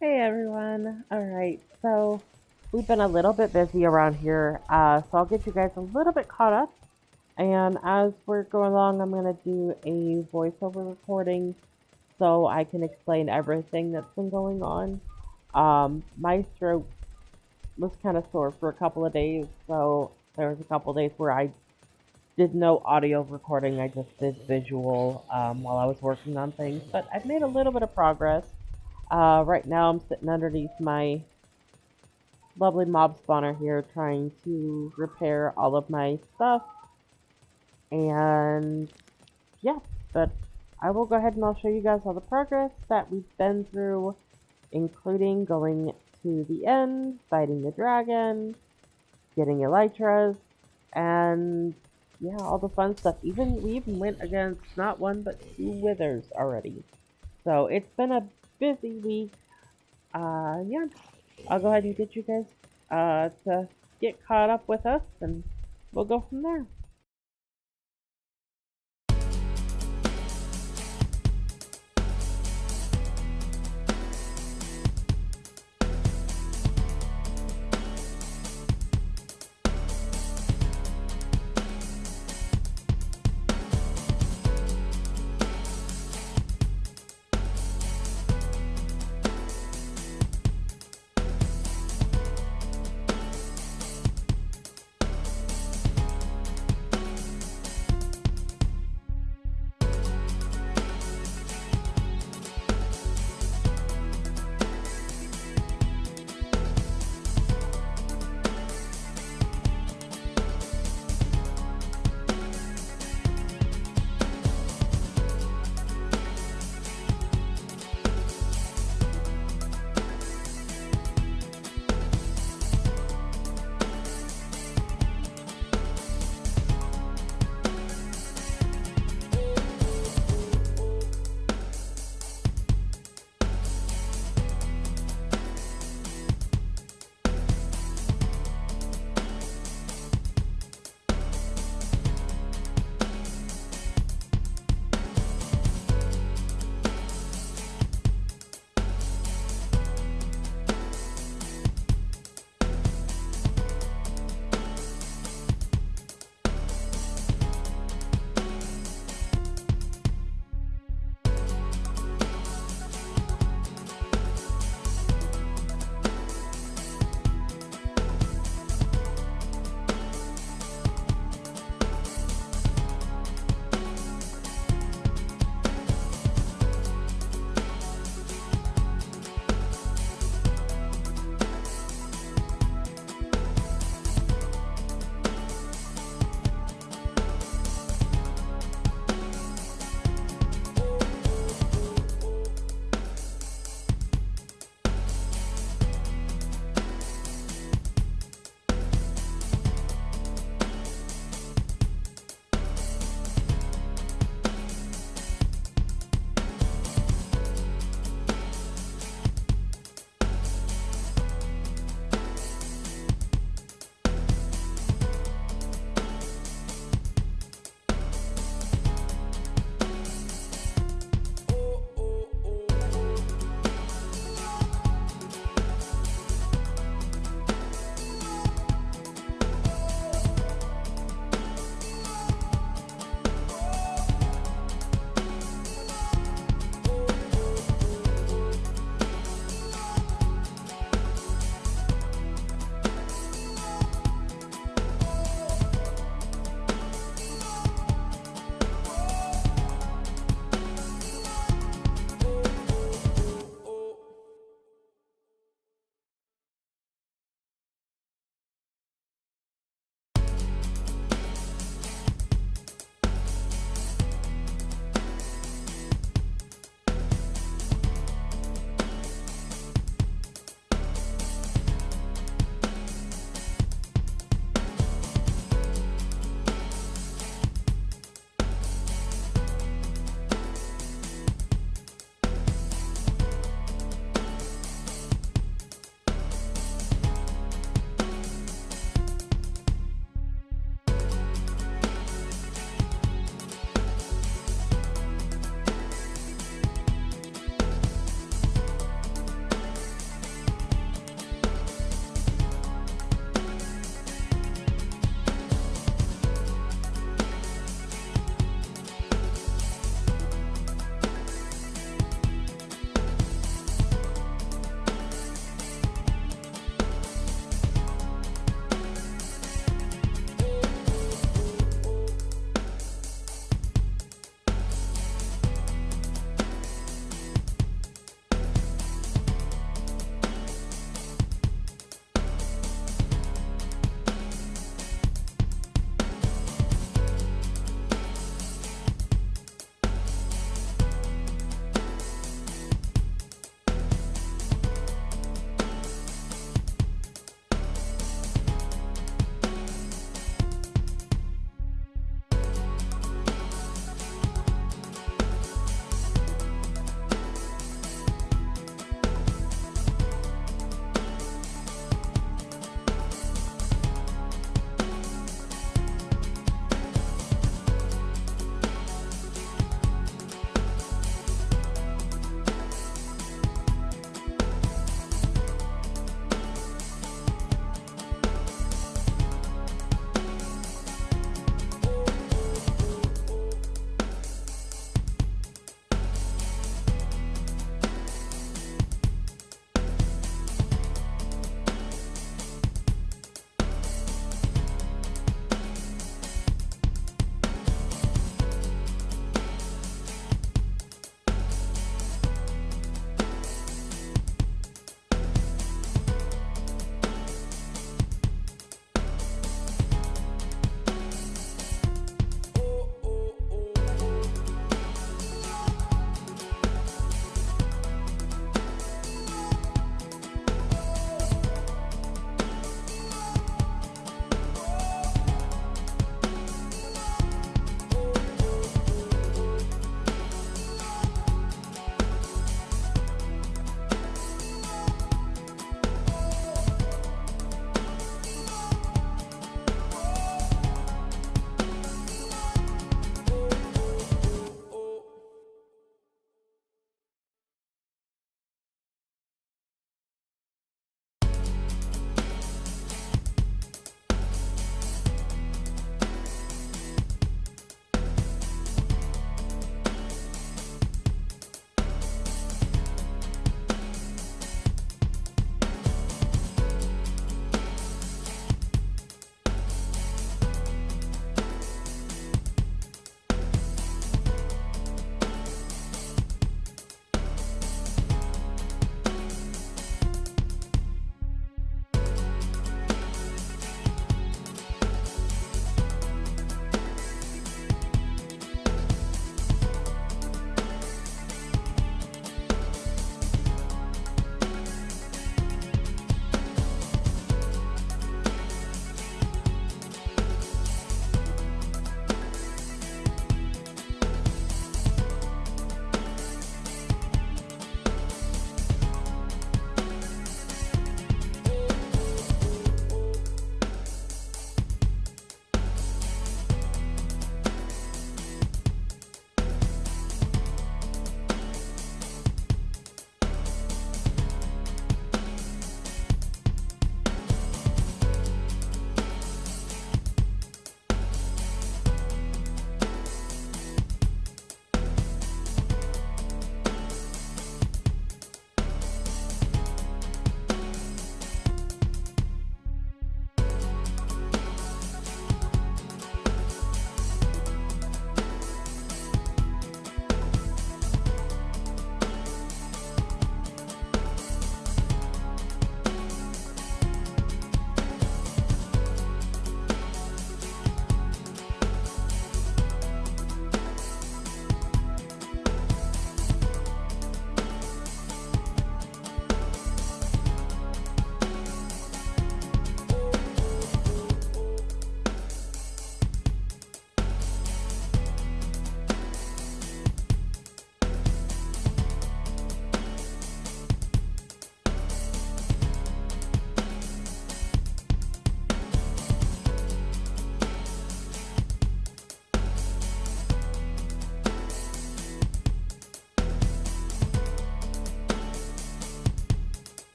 Hey everyone. All right, so we've been a little bit busy around here, so I'll get you guys a little bit caught up. And as we're going along, I'm going to do a voiceover recording so I can explain everything that's been going on. My throat was kind of sore for a couple of days, so there was a couple of days where I did no audio recording, I just did visual while I was working on things. But I've made a little bit of progress. Right now, I'm sitting underneath my lovely mob spawner here trying to repair all of my stuff. And yeah, but I will go ahead and I'll show you guys all the progress that we've been through, including going to the end, fighting the dragon, getting elytras, and yeah, all the fun stuff. We even went against not one but two withers already. So it's been a busy week. Yeah, I'll go ahead and get you guys to get caught up with us, and we'll go from there.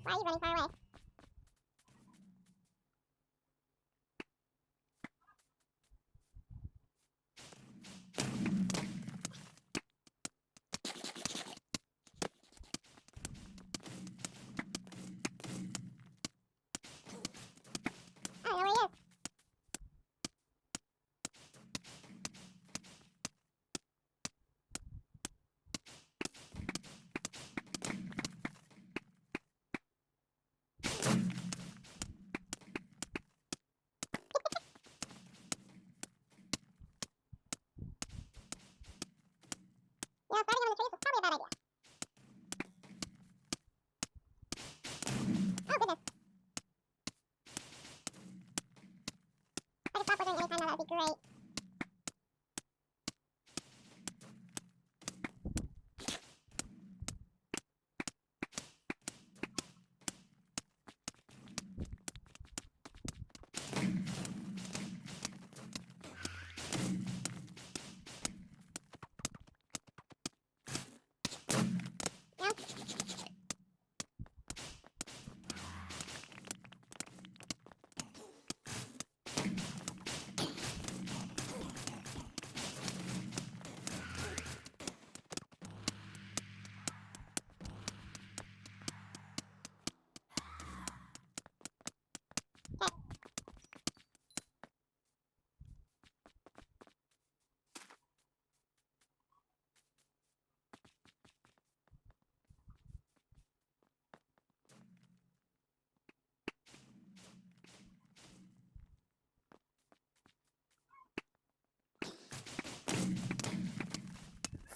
Why are you running far away? I don't know where he is. Yeah, starting him in the trees was probably a bad idea. Oh, goodness. If I could stop withering anytime now, that would be great. No?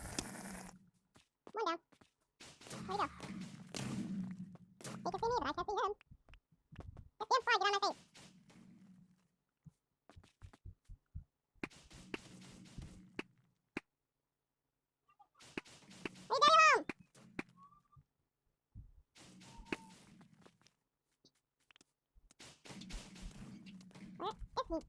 Okay. One down. Where'd he go? He can see me, but I can't see him. This damn fly, get on my face. Leave Daddy alone! Where is he? Get down here, come on.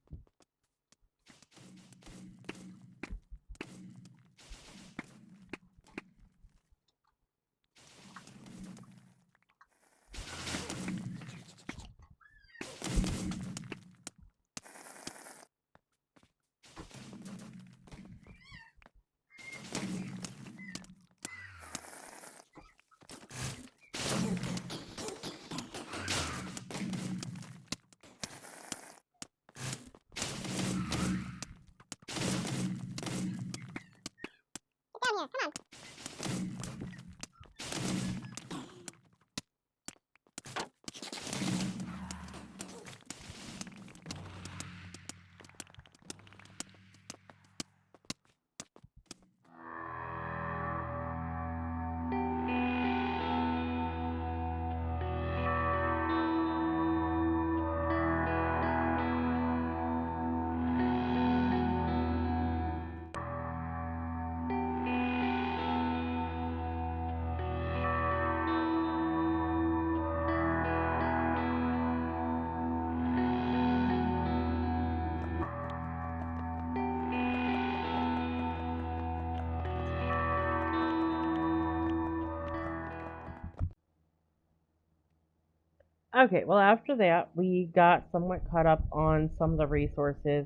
Okay, well, after that, we got somewhat caught up on some of the resources.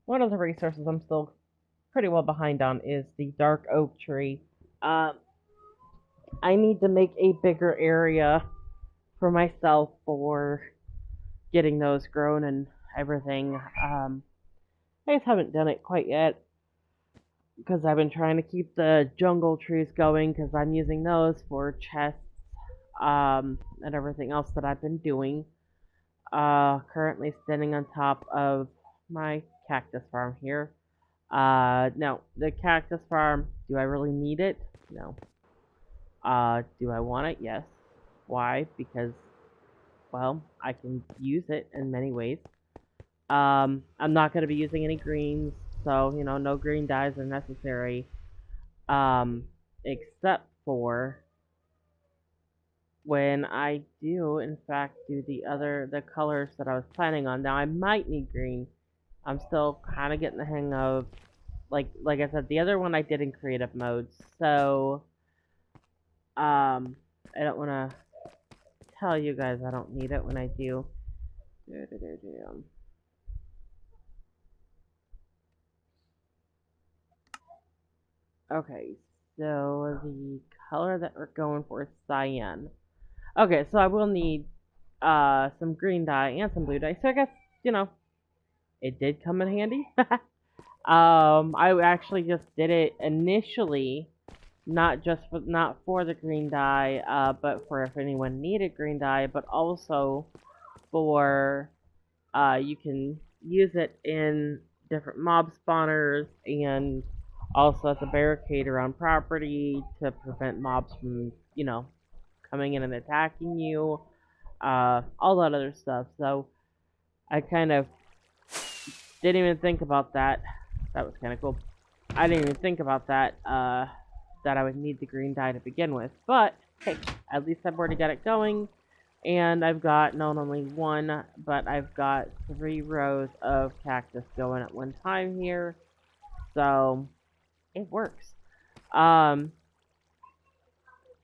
One of the resources I'm still pretty well behind on is the dark oak tree. Um, I need to make a bigger area for myself for getting those grown and everything. I just haven't done it quite yet because I've been trying to keep the jungle trees going because I'm using those for chests and everything else that I've been doing. Currently standing on top of my cactus farm here. No, the cactus farm, do I really need it? No. Do I want it? Yes. Why? Because, well, I can use it in many ways. I'm not going to be using any greens, so, no green dyes are necessary. Except for when I do, in fact, do the colors that I was planning on. Now, I might need green. I'm still kind of getting the hang of, like I said, the other one I did in creative mode, so, I don't want to tell you guys I don't need it when I do. Okay, so the color that we're going for is cyan. Okay, so I will need some green dye and some blue dye. So I guess, you know, it did come in handy. I actually just did it initially, not for the green dye, but for if anyone needed green dye, but also for you can use it in different mob spawners and also as a barricade around property to prevent mobs from, you know, coming in and attacking you, all that other stuff. So I kind of didn't even think about that. That was kind of cool. I didn't even think about that, that I would need the green dye to begin with. But, hey, at least I've already got it going. And I've got not only one, but I've got 3 rows of cactus going at one time here. So, it works. I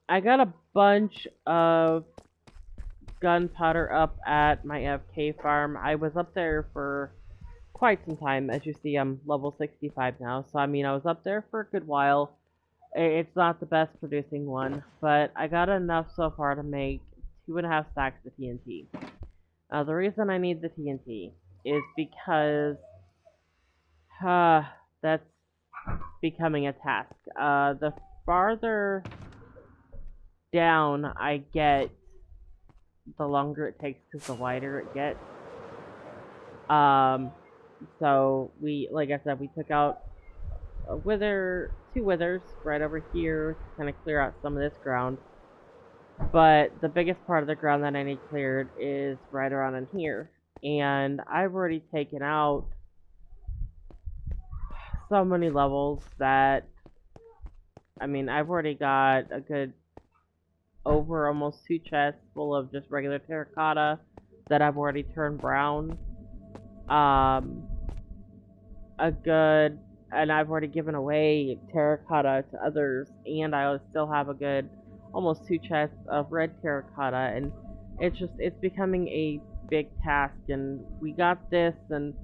got a bunch of gunpowder up at my FK farm. I was up there for quite some time. As you see, I'm level 65 now. So, I mean, I was up there for a good while. It's not the best producing one, but I got enough so far to make 2.5 stacks of TNT. The reason I need the TNT is because that's becoming a task. The farther down I get, the longer it takes because the wider it gets. So like I said, we took out a two withers right over here to kind of clear out some of this ground. But the biggest part of the ground that I need cleared is right around in here. And I've already taken out so many levels that, I mean, I've already got a good over almost 2 chests full of just regular terracotta that I've already turned brown. And I've already given away terracotta to others, and I still have a good almost 2 chests of red terracotta, and it's becoming a big task. And we got this, and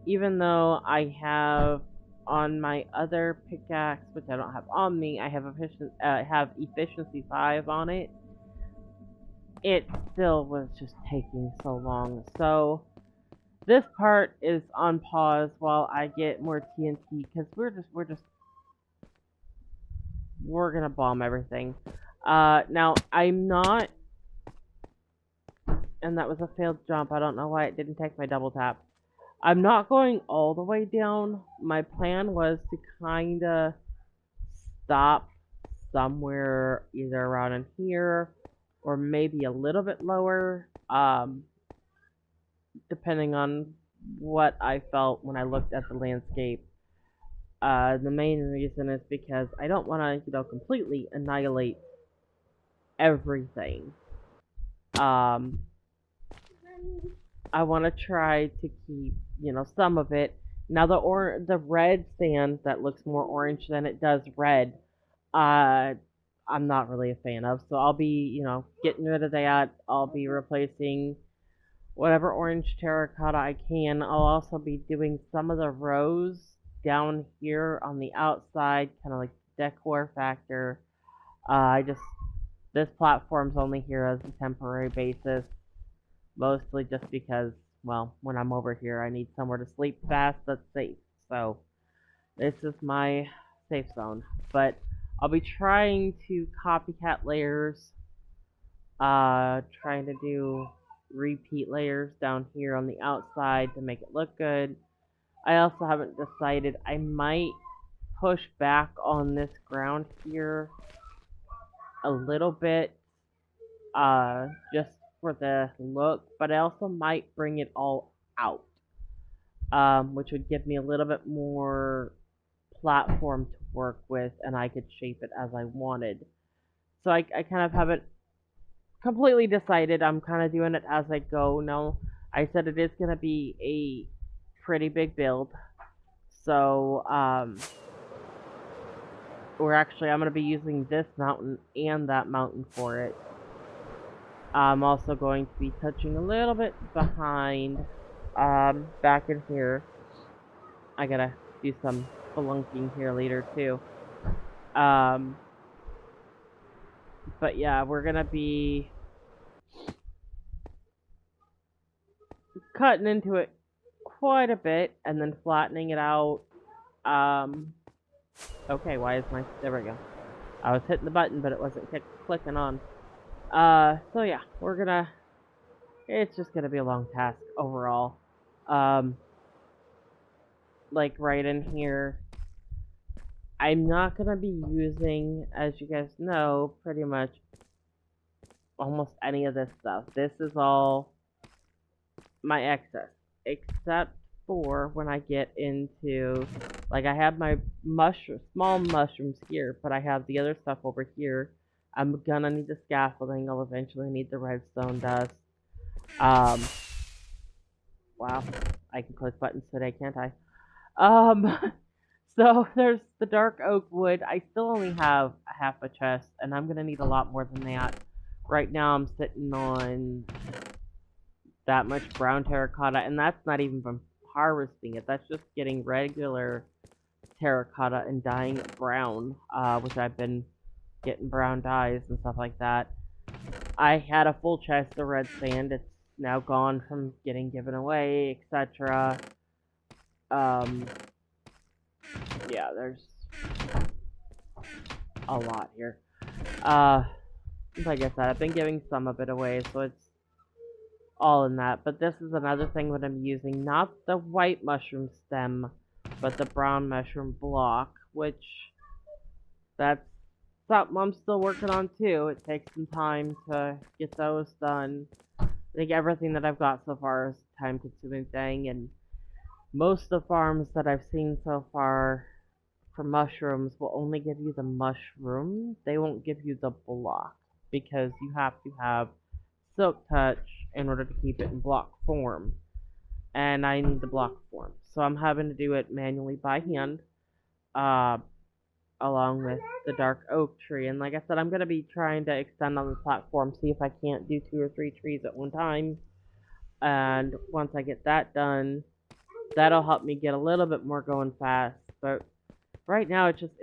even though I have on my other pickaxe, which I don't have on me, I have efficiency 5 on it, it still was just taking so long. So this part is on pause while I get more TNT, because we're gonna bomb everything. Now I'm not, and that was a failed jump. I don't know why it didn't take my double tap. I'm not going all the way down. My plan was to kinda stop somewhere either around in here or maybe a little bit lower, depending on what I felt when I looked at the landscape. The main reason is because I don't want to, you know, completely annihilate everything. I want to try to keep, you know, some of it. Now the red sand that looks more orange than it does red, I'm not really a fan of. So I'll be, you know, getting rid of that. I'll be replacing whatever orange terracotta I can. I'll also be doing some of the rows down here on the outside, kind of like decor factor. This platform's only here as a temporary basis, mostly just because, well, when I'm over here, I need somewhere to sleep fast that's safe. So this is my safe zone. But I'll be trying to copycat layers, trying to do repeat layers down here on the outside to make it look good. I also haven't decided. I might push back on this ground here a little bit, just for the look, but I also might bring it all out, which would give me a little bit more platform to work with, and I could shape it as I wanted. So I kind of haven't completely decided. I'm kind of doing it as I go. Now, I said it is going to be a pretty big build, so I'm going to be using this mountain and that mountain for it. I'm also going to be touching a little bit behind, back in here. I gotta do some spelunking here later too. Um, but yeah, we're gonna be cutting into it quite a bit and then flattening it out. Um, okay, why is there we go. I was hitting the button, but it wasn't clicking on. So yeah, it's just gonna be a long task overall. Um, like right in here, I'm not gonna be using, as you guys know, pretty much almost any of this stuff. This is all my excess, except for when I get into, like, I have my small mushrooms here, but I have the other stuff over here. I'm gonna need the scaffolding. I'll eventually need the redstone dust. Um, wow, I can click buttons today, can't I? Um, so there's the dark oak wood. I still only have half a chest, and I'm gonna need a lot more than that. Right now I'm sitting on that much brown terracotta, and that's not even from harvesting it. That's just getting regular terracotta and dyeing it brown, which I've been getting brown dyes and stuff like that. I had a full chest of red sand. It's now gone from getting given away, etc. Um, yeah, there's a lot here. Uh, like I said, I've been giving some of it away, so it's all in that. But this is another thing that I'm using, not the white mushroom stem, but the brown mushroom block, which that's something I'm still working on too. It takes some time to get those done. I think everything that I've got so far is a time-consuming thing, and most of the farms that I've seen so far for mushrooms will only give you the mushroom. They won't give you the block, because you have to have silk touch in order to keep it in block form. And I need the block form. So I'm having to do it manually by hand, uh, along with the dark oak tree. And like I said, I'm going to be trying to extend on the platform, see if I can't do 2 or 3 trees at one time. And once I get that done, that'll help me get a little bit more going fast. But right now, it's just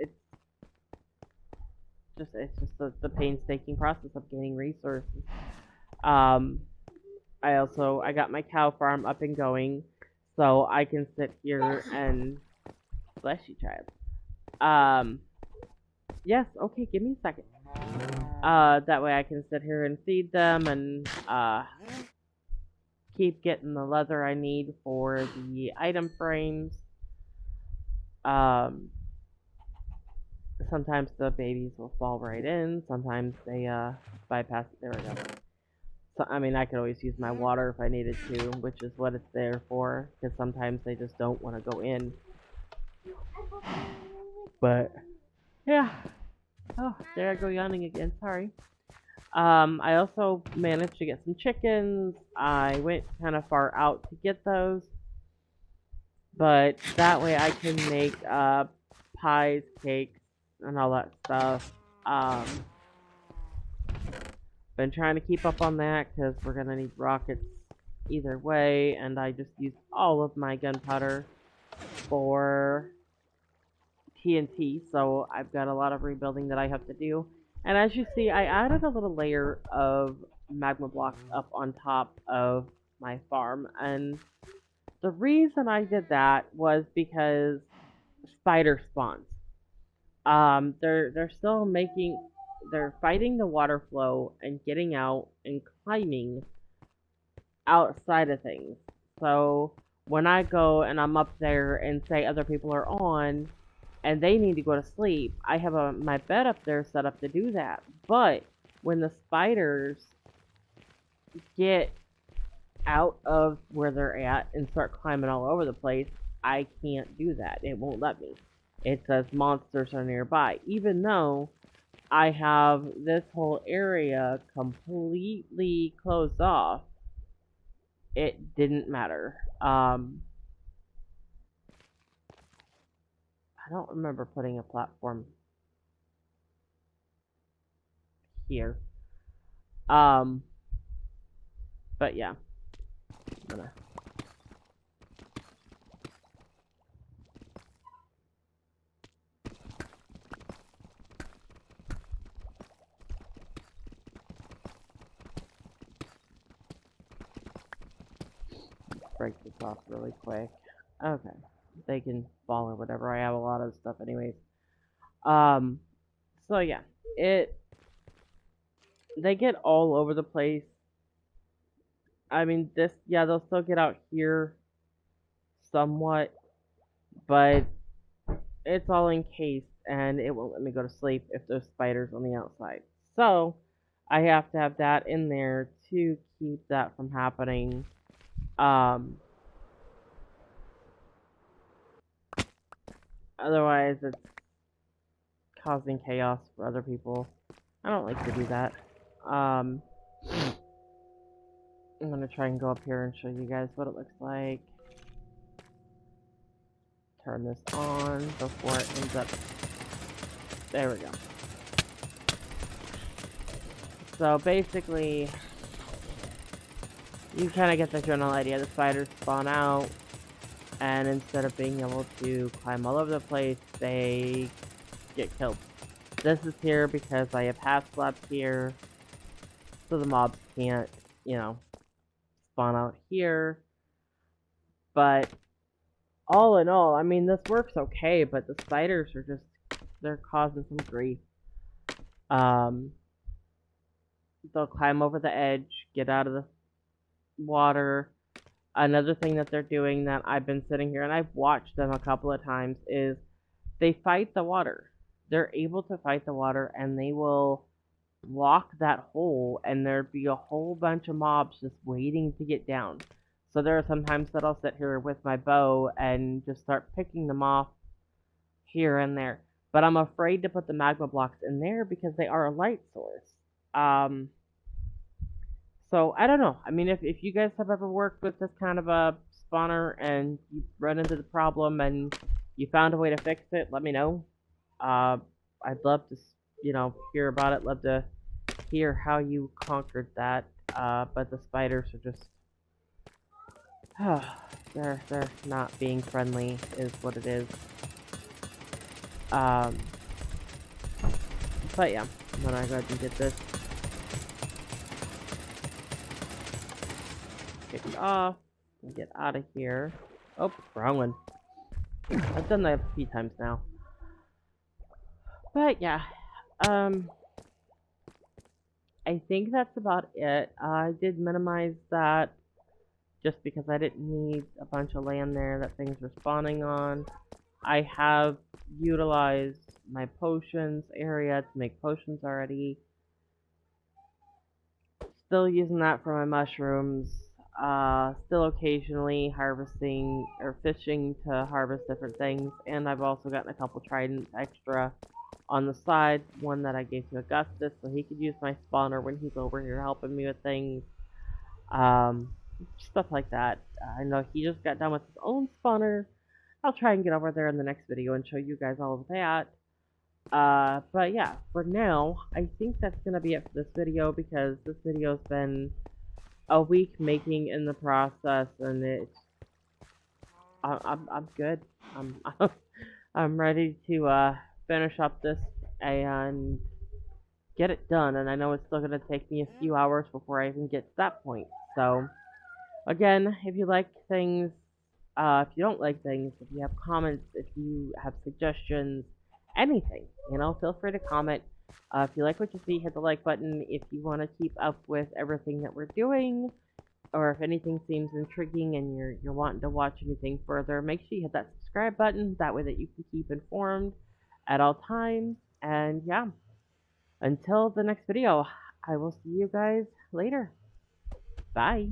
the painstaking process of gaining resources. Um, I got my cow farm up and going, so I can sit here and bless you, child. Yes, okay, give me a second. That way I can sit here and feed them and keep getting the leather I need for the item frames. Sometimes the babies will fall right in. Sometimes they bypass it. There we go. So, I mean, I could always use my water if I needed to, which is what it's there for, because sometimes they just don't want to go in. But, yeah. Oh, there I go yawning again, sorry. I also managed to get some chickens. I went kind of far out to get those. But that way I can make, pies, cakes, and all that stuff. Been trying to keep up on that because we're gonna need rockets either way, and I just used all of my gunpowder for TNT, so I've got a lot of rebuilding that I have to do. And as you see, I added a little layer of magma blocks up on top of my farm, and the reason I did that was because spider spawns. They're fighting the water flow and getting out and climbing outside of things. So when I go and I'm up there and say other people are on and they need to go to sleep, I have my bed up there set up to do that. But when the spiders get out of where they're at and start climbing all over the place, I can't do that. It won't let me. It says monsters are nearby, even though I have this whole area completely closed off. It didn't matter. I don't remember putting a platform here. But yeah, I'm gonna break this off really quick. Okay, they can fall or whatever. I have a lot of stuff anyways. Um, so yeah, they get all over the place. I mean, yeah, they'll still get out here somewhat, but it's all encased and it won't let me go to sleep if there's spiders on the outside. So I have to have that in there to keep that from happening. Otherwise it's causing chaos for other people. I don't like to do that. I'm gonna try and go up here and show you guys what it looks like. Turn this on before it ends up. There we go. So basically, you kind of get the general idea. The spiders spawn out, and instead of being able to climb all over the place, they get killed. This is here because I have half slabs here, so the mobs can't, you know, spawn out here. But all in all, I mean, this works okay, but the spiders are just, they're causing some grief. They'll climb over the edge, get out of the water. Another thing that they're doing that I've been sitting here and I've watched them a couple of times is they fight the water. They're able to fight the water and they will block that hole and there'd be a whole bunch of mobs just waiting to get down. So there are some times that I'll sit here with my bow and just start picking them off here and there. But I'm afraid to put the magma blocks in there because they are a light source. So I don't know. I mean, if you guys have ever worked with this kind of a spawner and you run into the problem and you found a way to fix it, let me know. I'd love to, you know, hear about it. Love to hear how you conquered that. But the spiders are just, they're not being friendly, is what it is. But yeah, I'm gonna go ahead and get this kicked off and get out of here. Oh, wrong one. I've done that a few times now. But yeah, I think that's about it. I did minimize that just because I didn't need a bunch of land there that things were spawning on. I have utilized my potions area to make potions already. Still using that for my mushrooms. Still occasionally harvesting or fishing to harvest different things. And I've also gotten a couple tridents extra on the side. One that I gave to Augustus so he could use my spawner when he's over here helping me with things. Stuff like that. I know he just got done with his own spawner. I'll try and get over there in the next video and show you guys all of that. But yeah, for now, I think that's gonna be it for this video because this video's been a week making in the process, and I'm good. I'm I'm ready to finish up this and get it done. And I know it's still gonna take me a few hours before I even get to that point. So again, if you like things, if you don't like things, if you have comments, if you have suggestions, anything, you know, feel free to comment. If you like what you see, hit the like button. If you want to keep up with everything that we're doing, or if anything seems intriguing and you're wanting to watch anything further, make sure you hit that subscribe button. That way that you can keep informed at all times. And yeah, until the next video, I will see you guys later. Bye.